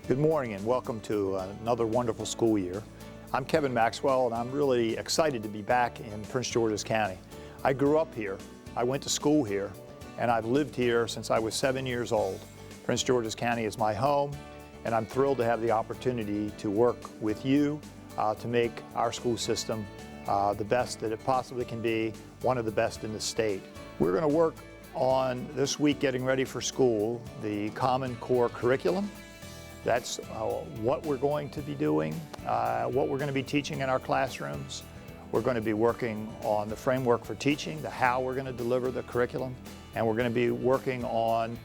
Good morning and welcome to another wonderful school year. I'm Kevin Maxwell and I'm really excited to be back in Prince George's County. I grew up here, I went to school here, and I've lived here since I was 7 years old. Prince George's County is my home, and I'm thrilled to have the opportunity to work with you to make our school system the best that it possibly can be, one of the best in the state. We're going to work on this week getting ready for school, the Common Core curriculum. That's what we're going to be doing, what we're going to be teaching in our classrooms. We're going to be working on the framework for teaching, the how we're going to deliver the curriculum, and we're going to be working on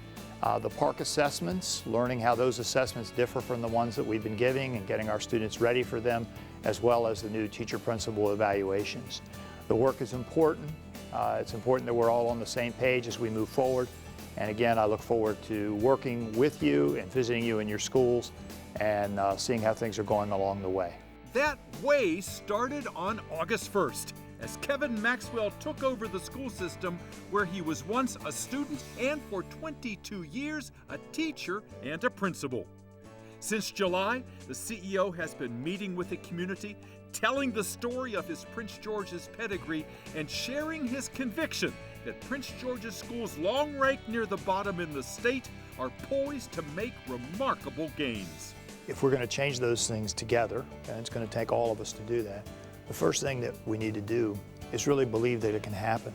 the PARCC assessments, learning how those assessments differ from the ones that we've been giving and getting our students ready for them, as well as the new teacher-principal evaluations. The work is important. It's important that we're all on the same page as we move forward. And again, I look forward to working with you and visiting you in your schools and seeing how things are going along the way. That way started on August 1st, as Kevin Maxwell took over the school system where he was once a student and for 22 years a teacher and a principal. Since July, the CEO has been meeting with the community, telling the story of his Prince George's pedigree, and sharing his conviction that Prince George's schools, long ranked near the bottom in the state, are poised to make remarkable gains. If we're going to change those things together, and it's going to take all of us to do that, the first thing that we need to do is really believe that it can happen.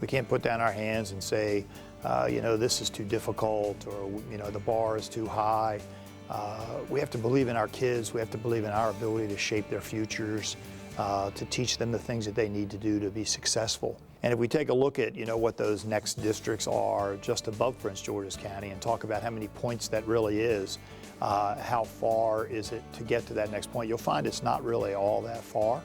We can't put down our hands and say, this is too difficult, or the bar is too high. We have to believe in our kids. We have to believe in our ability to shape their futures, to teach them the things that they need to do to be successful. And if we take a look at what those next districts are just above Prince George's County and talk about how many points that really is, how far is it to get to that next point, you'll find it's not really all that far.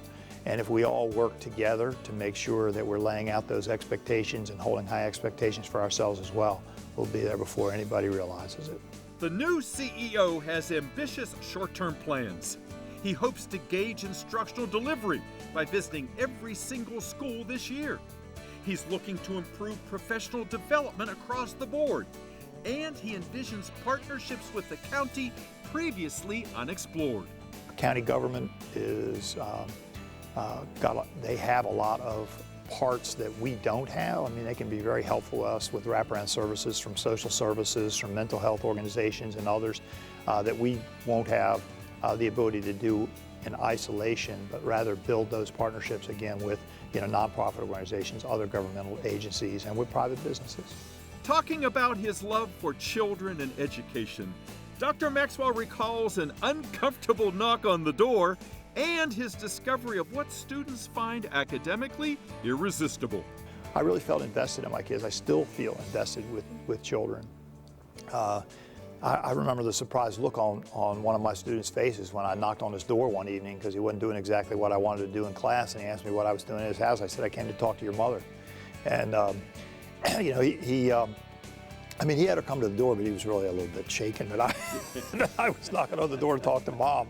And if we all work together to make sure that we're laying out those expectations and holding high expectations for ourselves as well, we'll be there before anybody realizes it. The new CEO has ambitious short-term plans. He hopes to gauge instructional delivery by visiting every single school this year. He's looking to improve professional development across the board, and he envisions partnerships with the county previously unexplored. County government is they have a lot of parts that we don't have. I mean, they can be very helpful to us with wraparound services from social services, from mental health organizations and others that we won't have the ability to do in isolation, but rather build those partnerships again with nonprofit organizations, other governmental agencies, and with private businesses. Talking about his love for children and education, Dr. Maxwell recalls an uncomfortable knock on the door and his discovery of what students find academically irresistible. I really felt invested in my kids. I still feel invested with children. I remember the surprised look on one of my students' faces when I knocked on his door one evening because he wasn't doing exactly what I wanted to do in class, and he asked me what I was doing in his house. I said, I came to talk to your mother. And he had her come to the door, but he was really a little bit shaken that I was knocking on the door to talk to Mom.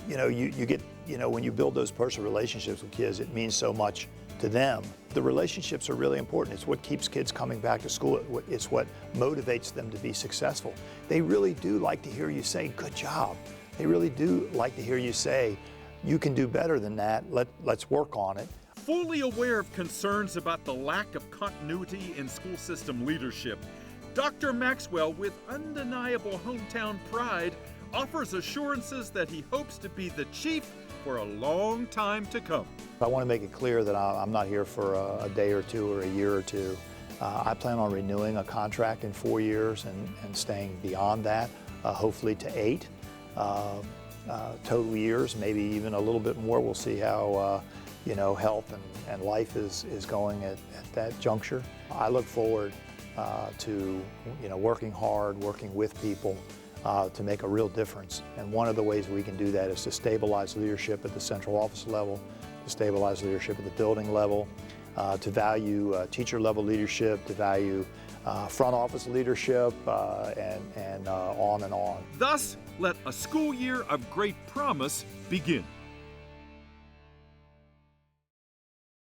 You get, when you build those personal relationships with kids, it means so much to them. The relationships are really important. It's what keeps kids coming back to school. It's what motivates them to be successful. They really do like to hear you say, good job. They really do like to hear you say, you can do better than that. Let's work on it. Fully aware of concerns about the lack of continuity in school system leadership, Dr. Maxwell, with undeniable hometown pride, offers assurances that he hopes to be the chief for a long time to come. I want to make it clear that I'm not here for a day or two or a year or two. I plan on renewing a contract in 4 years and staying beyond that, hopefully to 8 total years, maybe even a little bit more. We'll see how health and life is going at that juncture. I look forward to working hard, working with people, to make a real difference. And one of the ways we can do that is to stabilize leadership at the central office level, to stabilize leadership at the building level, to value teacher level leadership, to value front office leadership, and on and on. Thus, let a school year of great promise begin.